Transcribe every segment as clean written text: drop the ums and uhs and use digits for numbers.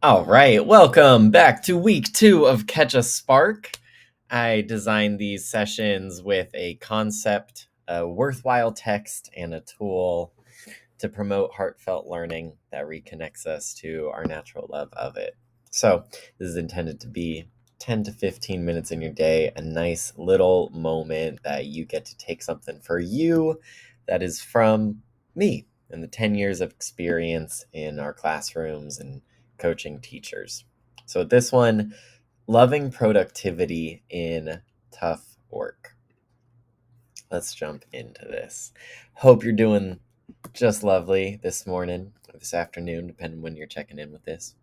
All right, welcome back to week 2 of Catch a Spark. I designed these sessions with a concept, a worthwhile text, and a tool to promote heartfelt learning that reconnects us to our natural love of it. So, this is intended to be 10 to 15 minutes in your day, a nice little moment that you get to take something for you that is from me and the 10 years of experience in our classrooms and coaching teachers. So, this one, loving productivity in tough work. Let's jump into this. Hope you're doing just lovely this morning or this afternoon, depending when you're checking in with this.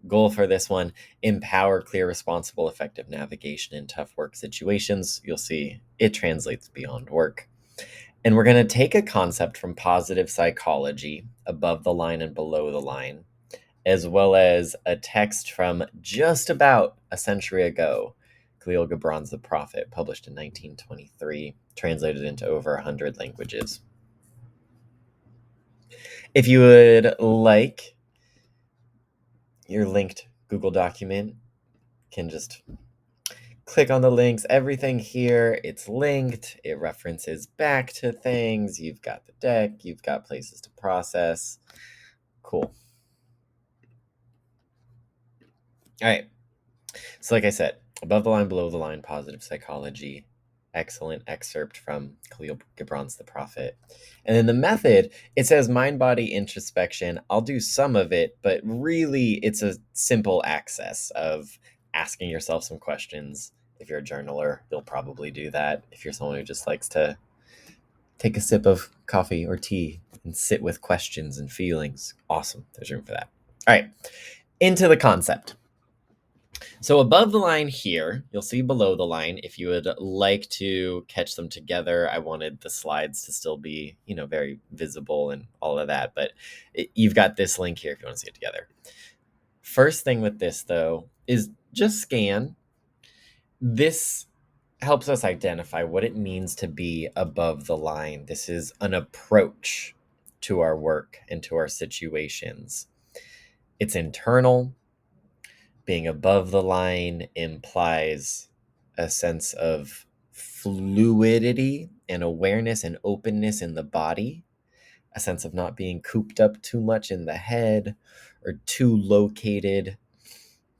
Goal for this one: empower clear, responsible, effective navigation in tough work situations. You'll see it translates beyond work. And we're going to take a concept from positive psychology, above the line and below the line, as well as a text from just about a century ago, Kahlil Gibran's The Prophet, published in 1923, translated into over 100 languages. If you would like your linked Google document, can just click on the links. Everything here, it's linked. It references back to things. You've got the deck. You've got places to process. Cool. All right. So like I said, above the line, below the line, positive psychology. Excellent excerpt from Kahlil Gibran's The Prophet. And then the method, it says mind-body introspection. I'll do some of it, but really it's a simple access of asking yourself some questions. If you're a journaler, you'll probably do that. If you're someone who just likes to take a sip of coffee or tea and sit with questions and feelings, awesome. There's room for that. All right, into the concept. So above the line here, you'll see below the line. If you would like to catch them together, I wanted the slides to still be, very visible and all of that. But you've got this link here if you want to see it together. First thing with this, though, is just scan. This helps us identify what it means to be above the line. This is an approach to our work and to our situations. It's internal. Being above the line implies a sense of fluidity and awareness and openness in the body, a sense of not being cooped up too much in the head or too located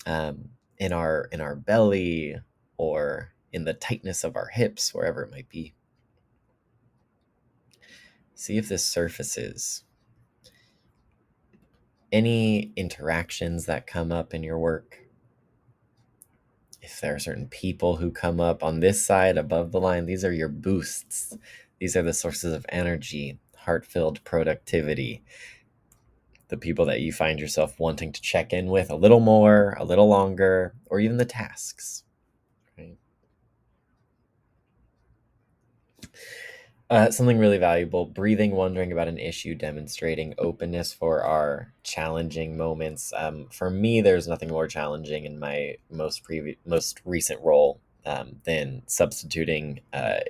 in our belly or in the tightness of our hips, wherever it might be. See if this surfaces any interactions that come up in your work. If there are certain people who come up on this side above the line, these are your boosts. These are the sources of energy, heart-filled productivity, the people that you find yourself wanting to check in with a little more, a little longer, or even the tasks. Right? Something really valuable: breathing, wondering about an issue, demonstrating openness for our challenging moments. For me, there's nothing more challenging in my most recent role than substituting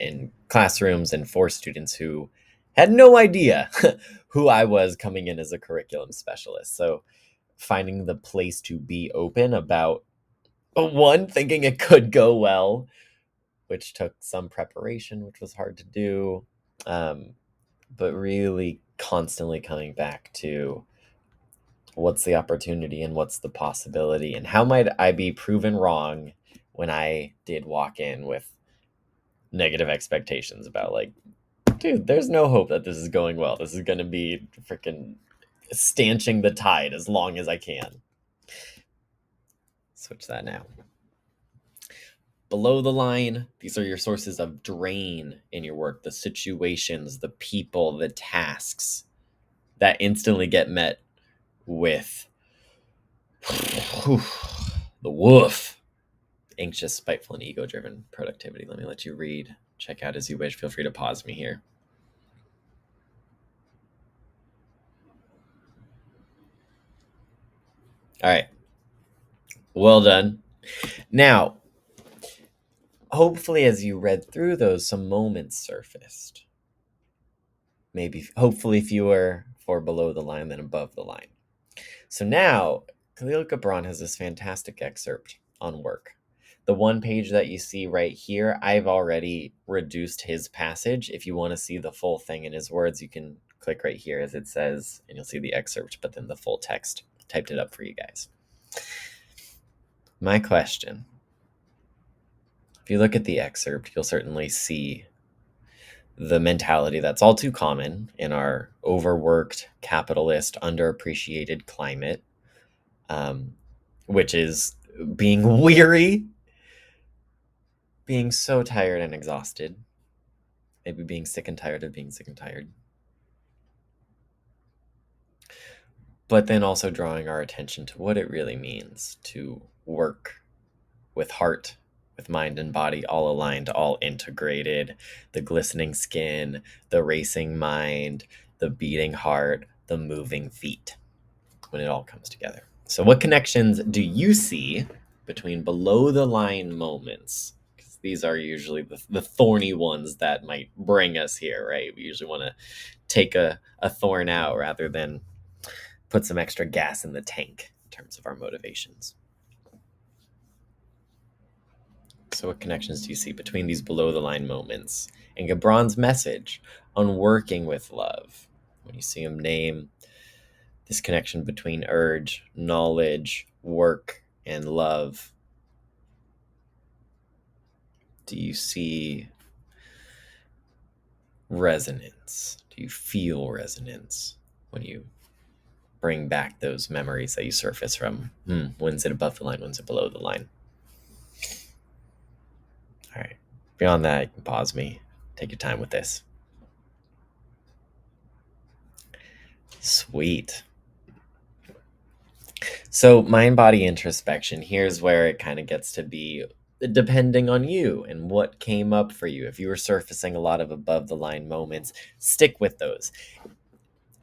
in classrooms and for students who had no idea who I was coming in as a curriculum specialist. So finding the place to be open about, one, thinking it could go well, which took some preparation, which was hard to do. But really constantly coming back to what's the opportunity and what's the possibility, and how might I be proven wrong when I did walk in with negative expectations about, like, dude, there's no hope that this is going well. This is going to be freaking stanching the tide as long as I can. Switch that now. Below the line, these are your sources of drain in your work, the situations, the people, the tasks that instantly get met with the woof. Anxious, spiteful, and ego-driven productivity. Let me let you read. Check out as you wish. Feel free to pause me here. All right. Well done. Now, hopefully, as you read through those, some moments surfaced. Maybe, hopefully, fewer for below the line than above the line. So now, Kahlil Gibran has this fantastic excerpt on work. The one page that you see right here, I've already reduced his passage. If you want to see the full thing in his words, you can click right here as it says, and you'll see the excerpt, but then the full text. Typed it up for you guys. My question. If you look at the excerpt, you'll certainly see the mentality that's all too common in our overworked, capitalist, underappreciated climate, which is being weary, being so tired and exhausted, maybe being sick and tired of being sick and tired, but then also drawing our attention to what it really means to work with heart, with mind and body all aligned, all integrated, the glistening skin, the racing mind, the beating heart, the moving feet, when it all comes together. So what connections do you see between below the line moments? Because these are usually the thorny ones that might bring us here, right? We usually want to take a thorn out rather than put some extra gas in the tank in terms of our motivations. So what connections do you see between these below the line moments and Gibran's message on working with love? When you see him name this connection between urge, knowledge, work, and love, do you see resonance? Do you feel resonance when you bring back those memories that you surface from when's it above the line, when's it below the line? All right. Beyond that, you can pause me. Take your time with this. Sweet. So mind body introspection, here's where it kind of gets to be depending on you and what came up for you. If you were surfacing a lot of above the line moments, stick with those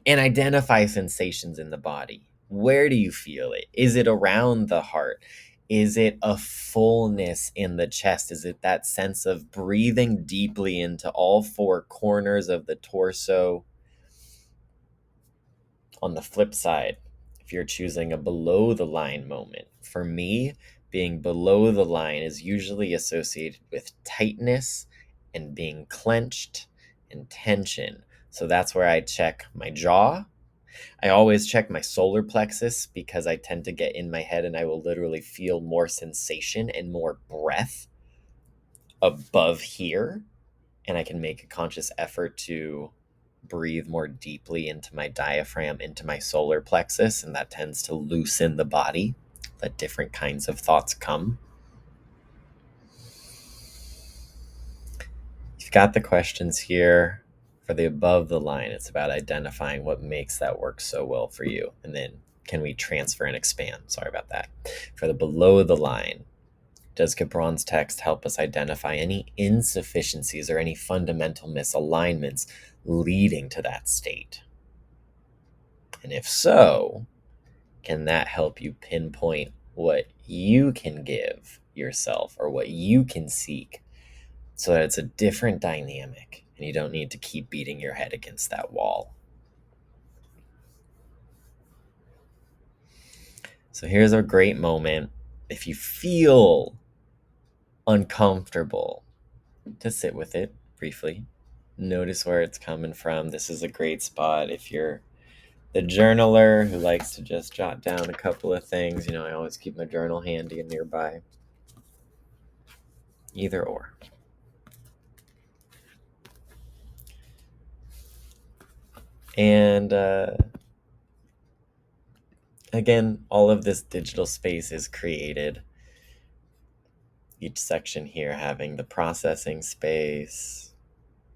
and identify sensations in the body. Where do you feel it? Is it around the heart? Is it a fullness in the chest? Is it that sense of breathing deeply into all four corners of the torso? On the flip side, if you're choosing a below the line moment, for me, being below the line is usually associated with tightness and being clenched and tension. So that's where I check my jaw. I always check my solar plexus because I tend to get in my head and I will literally feel more sensation and more breath above here. And I can make a conscious effort to breathe more deeply into my diaphragm, into my solar plexus, and that tends to loosen the body, let different kinds of thoughts come. You've got the questions here for the above the line. It's about identifying what makes that work so well for you, and then can we transfer and expand? Sorry about that. For the below the line, does Gibran's text help us identify any insufficiencies or any fundamental misalignments leading to that state? And if so, can that help you pinpoint what you can give yourself or what you can seek so that it's a different dynamic and you don't need to keep beating your head against that wall? So here's a great moment. If you feel uncomfortable, to sit with it briefly. Notice where it's coming from. This is a great spot if you're the journaler who likes to just jot down a couple of things. I always keep my journal handy and nearby. Either or. And again, all of this digital space is created. Each section here having the processing space,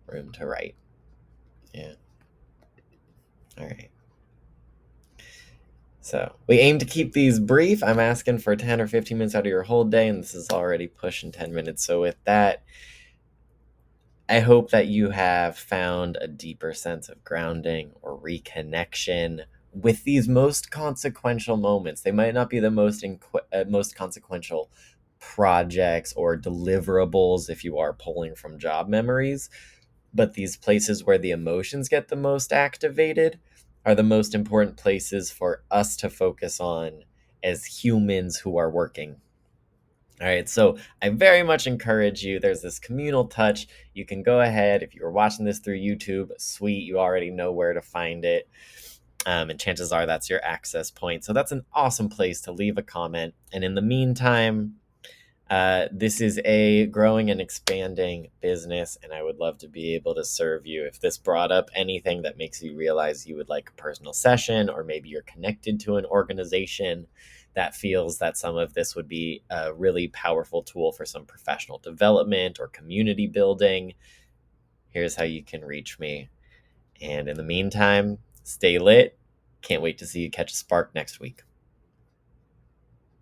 room to write. Yeah. All right. So we aim to keep these brief. I'm asking for 10 or 15 minutes out of your whole day, and this is already pushing 10 minutes. So with that, I hope that you have found a deeper sense of grounding or reconnection with these most consequential moments. They might not be the most consequential projects or deliverables if you are pulling from job memories, but these places where the emotions get the most activated are the most important places for us to focus on as humans who are working. All right, so I very much encourage you. There's this communal touch. You can go ahead, if you're watching this through YouTube, sweet, you already know where to find it. And chances are that's your access point. So that's an awesome place to leave a comment. And in the meantime, this is a growing and expanding business, and I would love to be able to serve you. If this brought up anything that makes you realize you would like a personal session, or maybe you're connected to an organization that feels that some of this would be a really powerful tool for some professional development or community building, here's how you can reach me. And in the meantime, stay lit. Can't wait to see you catch a spark next week.